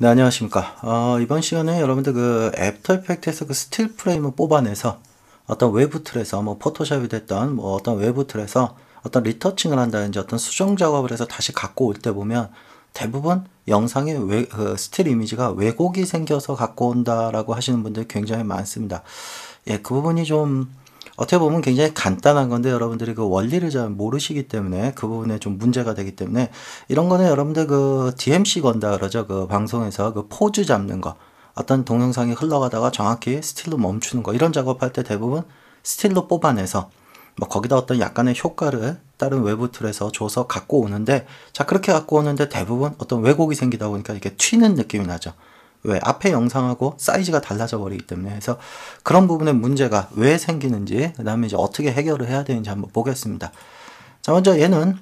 네, 안녕하십니까. 이번 시간에 여러분들 그 애프터 이펙트에서 그 스틸 프레임을 뽑아내서 어떤 외부 틀에서 뭐 포토샵이 됐던 뭐 어떤 외부 틀에서 어떤 리터칭을 한다든지 어떤 수정 작업을 해서 다시 갖고 올 때 보면 대부분 영상에 그 스틸 이미지가 왜곡이 생겨서 갖고 온다라고 하시는 분들이 굉장히 많습니다. 예, 그 부분이 좀 어떻게 보면 굉장히 간단한 건데 여러분들이 그 원리를 잘 모르시기 때문에 그 부분에 좀 문제가 되기 때문에 이런 거는 여러분들 그 DMC 건다 그러죠. 그 방송에서 그 포즈 잡는 거. 어떤 동영상이 흘러가다가 정확히 스틸로 멈추는 거. 이런 작업할 때 대부분 스틸로 뽑아내서 뭐 거기다 어떤 약간의 효과를 다른 외부 틀에서 줘서 갖고 오는데 자 그렇게 갖고 오는데 대부분 어떤 왜곡이 생기다 보니까 이렇게 튀는 느낌이 나죠. 왜? 앞에 영상하고 사이즈가 달라져 버리기 때문에. 그래서 그런 부분에 문제가 왜 생기는지, 그 다음에 이제 어떻게 해결을 해야 되는지 한번 보겠습니다. 자, 먼저 얘는,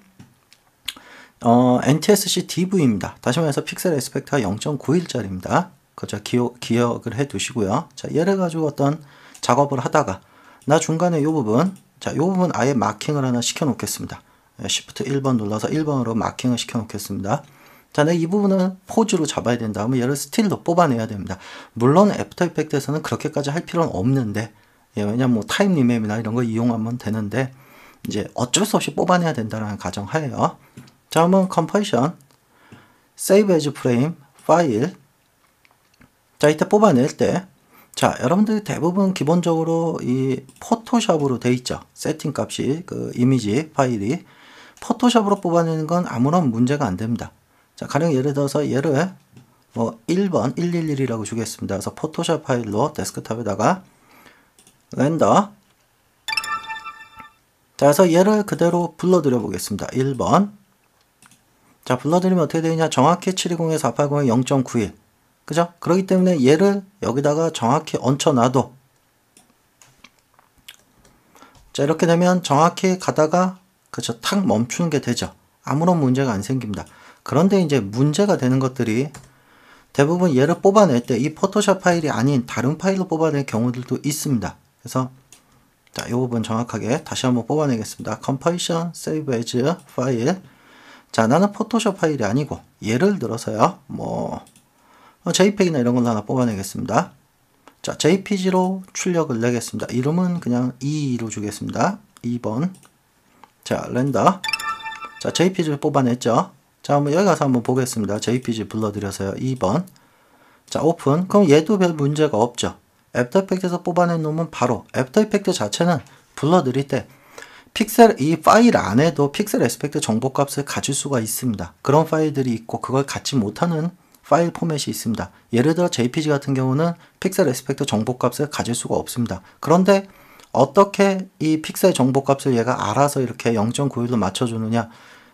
NTSC DV입니다. 다시 말해서 픽셀 에스펙트가 0.91짜리입니다. 그죠? 기억을 해 두시고요. 자, 얘를 가지고 어떤 작업을 하다가, 나 중간에 요 부분, 자, 요 부분 아예 마킹을 하나 시켜 놓겠습니다. Shift 1번 눌러서 1번으로 마킹을 시켜 놓겠습니다. 자, 내가 이 부분은 포즈로 잡아야 된다. 그러면 얘를 스틸로 뽑아내야 됩니다. 물론 애프터 이펙트에서는 그렇게까지 할 필요는 없는데, 예, 왜냐면 뭐 타임 리맵이나 이런 거 이용하면 되는데, 이제 어쩔 수 없이 뽑아내야 된다는 가정하에요. 자, 한번 컴포지션, 세이브 에즈 프레임, 파일. 자, 이때 뽑아낼 때, 자, 여러분들 대부분 기본적으로 이 포토샵으로 돼 있죠. 세팅 값이, 그 이미지 파일이. 포토샵으로 뽑아내는 건 아무런 문제가 안 됩니다. 자, 가령 예를 들어서 얘를 뭐 1번 111이라고 주겠습니다. 그래서 포토샵 파일로 데스크탑에다가 렌더. 자, 그래서 얘를 그대로 불러드려 보겠습니다. 1번. 자, 불러드리면 어떻게 되느냐? 정확히 720에 480에 0.91. 그죠? 그렇기 때문에 얘를 여기다가 정확히 얹혀놔도 자, 이렇게 되면 정확히 가다가 그죠? 탁 멈추는 게 되죠. 아무런 문제가 안 생깁니다. 그런데 이제 문제가 되는 것들이 대부분 얘를 뽑아낼 때 이 포토샵 파일이 아닌 다른 파일로 뽑아낼 경우들도 있습니다. 그래서 자, 이 부분 정확하게 다시 한번 뽑아내겠습니다. Composition, Save as File. 자, 나는 포토샵 파일이 아니고 예를 들어서요. 뭐 JPEG이나 이런 걸로 하나 뽑아내겠습니다. 자, JPG로 출력을 내겠습니다. 이름은 그냥 2로 주겠습니다. 2번. 자, 렌더. 자, JPG를 뽑아냈죠. 자, 한번 여기 가서 한번 보겠습니다. JPG 불러드려서요. 2번. 자, 오픈. 그럼 얘도 별 문제가 없죠. 애프터 이펙트에서 뽑아낸 놈은 바로 애프터 이펙트 자체는 불러드릴 때 이 파일 안에도 픽셀 에스펙트 정보값을 가질 수가 있습니다. 그런 파일들이 있고 그걸 갖지 못하는 파일 포맷이 있습니다. 예를 들어 JPG 같은 경우는 픽셀 에스펙트 정보값을 가질 수가 없습니다. 그런데 어떻게 이 픽셀 정보값을 얘가 알아서 이렇게 0.91로 맞춰주느냐?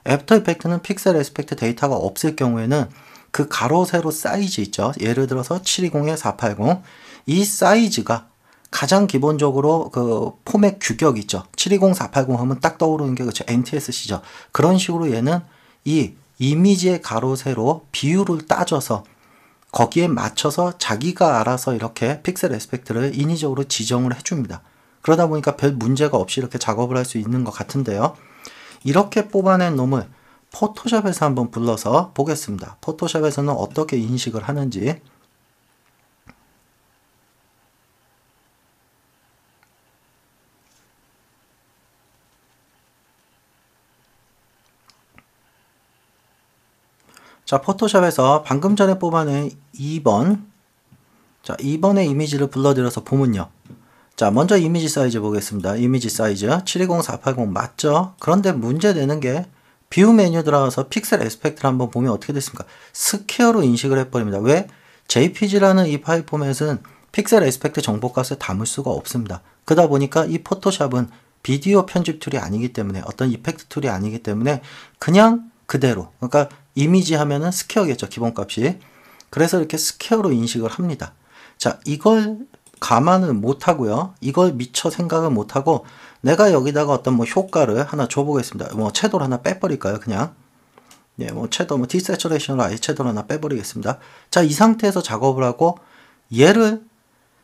애프터 이펙트는 픽셀 에스펙트 데이터가 없을 경우에는 그 가로 세로 사이즈 있죠. 예를 들어서 720에 480. 이 사이즈가 가장 기본적으로 그 포맷 규격 있죠. 720, 480 하면 딱 떠오르는 게 그렇죠. NTSC죠. 그런 식으로 얘는 이 이미지의 가로 세로 비율을 따져서 거기에 맞춰서 자기가 알아서 이렇게 픽셀 에스펙트를 인위적으로 지정을 해줍니다. 그러다 보니까 별 문제가 없이 이렇게 작업을 할 수 있는 것 같은데요. 이렇게 뽑아낸 놈을 포토샵에서 한번 불러서 보겠습니다. 포토샵에서는 어떻게 인식을 하는지. 자, 포토샵에서 방금 전에 뽑아낸 2번. 자, 2번의 이미지를 불러들여서 보면요. 자, 먼저 이미지 사이즈 보겠습니다. 이미지 사이즈 720, 480 맞죠? 그런데 문제되는 게 뷰 메뉴 들어가서 픽셀 에스펙트를 한번 보면 어떻게 됐습니까? 스퀘어로 인식을 해버립니다. 왜? JPG라는 이 파일 포맷은 픽셀 에스펙트 정보값을 담을 수가 없습니다. 그러다 보니까 이 포토샵은 비디오 편집 툴이 아니기 때문에 어떤 이펙트 툴이 아니기 때문에 그냥 그대로, 그러니까 이미지 하면은 스퀘어겠죠, 기본값이. 그래서 이렇게 스퀘어로 인식을 합니다. 자, 이걸 감안을 못하고요. 이걸 미처 생각을 못하고 내가 여기다가 어떤 뭐 효과를 하나 줘보겠습니다. 뭐 채도를 하나 빼버릴까요? 그냥. 예, 뭐 채도, 뭐 디세츄레이션으로 아예 채도를 하나 빼버리겠습니다. 자, 이 상태에서 작업을 하고 얘를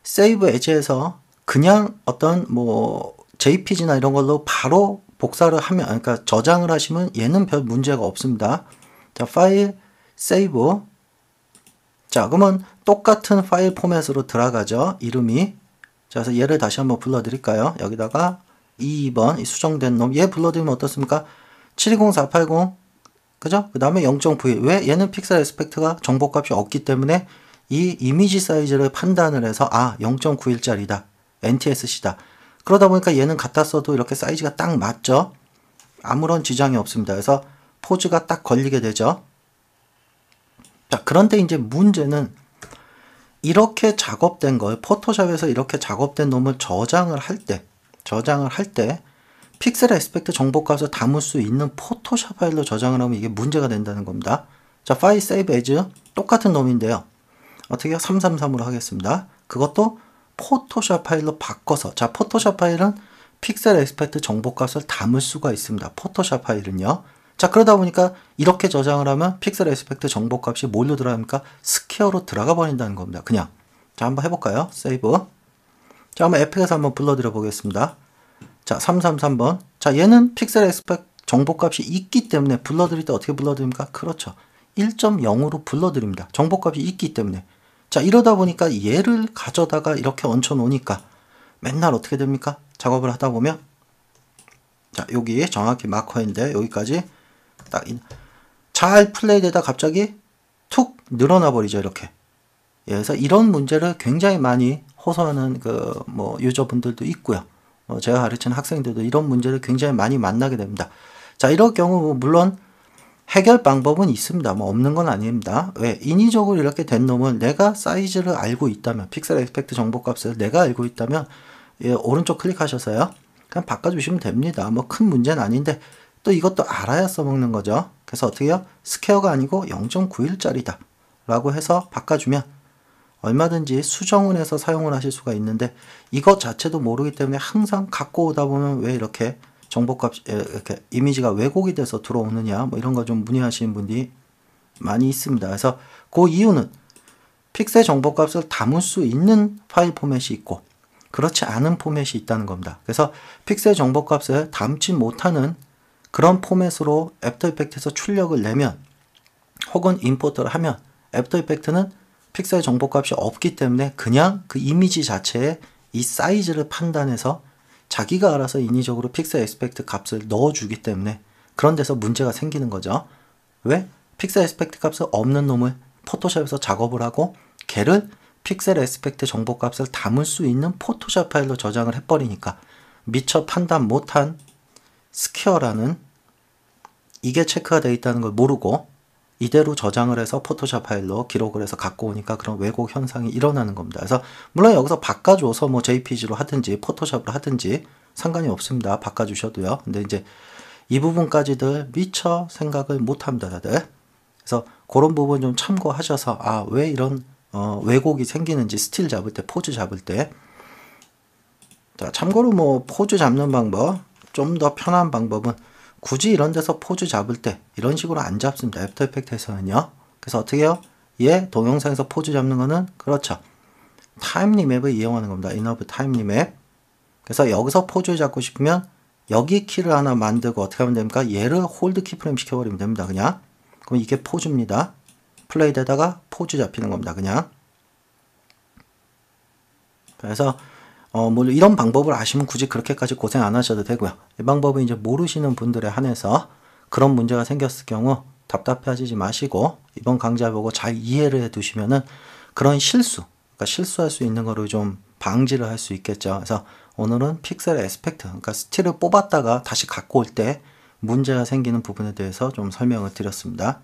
세이브 에즈에서 그냥 어떤 뭐 JPG나 이런 걸로 바로 복사를 하면, 그러니까 저장을 하시면 얘는 별 문제가 없습니다. 자, 파일, 세이브. 자, 그러면 똑같은 파일 포맷으로 들어가죠. 이름이. 자, 그래서 얘를 다시 한번 불러드릴까요? 여기다가 2번 이 수정된 놈 얘 불러드리면 어떻습니까? 720480 그죠? 그 다음에 0.91 왜? 얘는 픽셀 에스펙트가 정보값이 없기 때문에 이 이미지 사이즈를 판단을 해서 0.91짜리다 NTSC다. 그러다 보니까 얘는 갖다 써도 이렇게 사이즈가 딱 맞죠? 아무런 지장이 없습니다. 그래서 포즈가 딱 걸리게 되죠. 자, 그런데 이제 문제는 이렇게 작업된 걸 포토샵에서 이렇게 작업된 놈을 저장을 할 때 픽셀 에스펙트 정보값을 담을 수 있는 포토샵 파일로 저장을 하면 이게 문제가 된다는 겁니다. 자, 파일 save as 똑같은 놈인데요. 어떻게 해요? 333으로 하겠습니다. 그것도 포토샵 파일로 바꿔서 자, 포토샵 파일은 픽셀 에스펙트 정보값을 담을 수가 있습니다. 포토샵 파일은요. 자, 그러다 보니까 이렇게 저장을 하면 픽셀 에스펙트 정보값이 뭘로 들어갑니까? 스퀘어로 들어가 버린다는 겁니다. 그냥. 자, 한번 해볼까요? 세이브. 자, 한번 에픽에서 한번 불러드려 보겠습니다. 자, 333번. 자, 얘는 픽셀 에스펙트 정보값이 있기 때문에 불러드릴 때 어떻게 불러드립니까? 그렇죠. 1.0으로 불러드립니다. 정보값이 있기 때문에. 자, 이러다 보니까 얘를 가져다가 이렇게 얹혀 놓으니까 맨날 어떻게 됩니까? 작업을 하다 보면 자, 여기 정확히 마커인데 여기까지 딱 잘 플레이되다 갑자기 툭 늘어나 버리죠. 이렇게. 그래서 이런 문제를 굉장히 많이 호소하는 유저분들도 있고요. 제가 가르치는 학생들도 이런 문제를 굉장히 많이 만나게 됩니다. 자, 이럴 경우 물론 해결 방법은 있습니다. 없는 건 아닙니다. 왜? 인위적으로 이렇게 된 놈을 내가 사이즈를 알고 있다면 픽셀 에스펙트 정보값을 내가 알고 있다면 오른쪽 클릭하셔서요. 그냥 바꿔주시면 됩니다. 큰 문제는 아닌데 또 이것도 알아야 써먹는 거죠. 그래서 어떻게 해요? 스퀘어가 아니고 0.91짜리다 라고 해서 바꿔주면 얼마든지 수정을 해서 사용을 하실 수가 있는데 이것 자체도 모르기 때문에 항상 갖고 오다 보면 왜 이렇게 정보값 이렇게 이미지가 왜곡이 돼서 들어오느냐 이런 거 좀 문의하시는 분들이 많이 있습니다. 그래서 그 이유는 픽셀 정보값을 담을 수 있는 파일 포맷이 있고 그렇지 않은 포맷이 있다는 겁니다. 그래서 픽셀 정보값을 담지 못하는 그런 포맷으로 애프터 이펙트에서 출력을 내면 혹은 임포트를 하면 애프터 이펙트는 픽셀 정보값이 없기 때문에 그냥 그 이미지 자체에 이 사이즈를 판단해서 자기가 알아서 인위적으로 픽셀 에스펙트 값을 넣어주기 때문에 그런 데서 문제가 생기는 거죠. 왜? 픽셀 에스펙트 값을 없는 놈을 포토샵에서 작업을 하고 걔를 픽셀 에스펙트 정보값을 담을 수 있는 포토샵 파일로 저장을 해버리니까 미처 판단 못한 스퀘어라는 이게 체크가 되어 있다는 걸 모르고 이대로 저장을 해서 포토샵 파일로 기록을 해서 갖고 오니까 그런 왜곡 현상이 일어나는 겁니다. 그래서 물론 여기서 바꿔줘서 JPG로 하든지 포토샵으로 하든지 상관이 없습니다. 바꿔주셔도요. 근데 이제 이 부분까지들 미처 생각을 못합니다. 다들. 그래서 그런 부분 좀 참고하셔서 왜 이런 왜곡이 생기는지 스틸 잡을 때 포즈 잡을 때 자, 참고로 포즈 잡는 방법 좀 더 편한 방법은 굳이 이런 데서 포즈 잡을 때 이런 식으로 안 잡습니다. 애프터 이펙트에서는요. 그래서 어떻게 해요? 동영상에서 포즈 잡는 거는 그렇죠. 타임 리맵을 이용하는 겁니다. 이너브 타임 리맵. 그래서 여기서 포즈를 잡고 싶으면 여기 키를 하나 만들고 어떻게 하면 됩니까? 얘를 홀드 키프레임 시켜버리면 됩니다. 그냥. 그럼 이게 포즈입니다. 플레이 되다가 포즈 잡히는 겁니다. 그냥. 그래서 이런 방법을 아시면 굳이 그렇게까지 고생 안 하셔도 되고요. 이 방법은 이제 모르시는 분들에 한해서 그런 문제가 생겼을 경우 답답해 하시지 마시고 이번 강좌 보고 잘 이해를 해 두시면은 그런 그러니까 실수할 수 있는 거를 좀 방지를 할 수 있겠죠. 그래서 오늘은 픽셀 에스펙트, 그러니까 스틸을 뽑았다가 다시 갖고 올 때 문제가 생기는 부분에 대해서 좀 설명을 드렸습니다.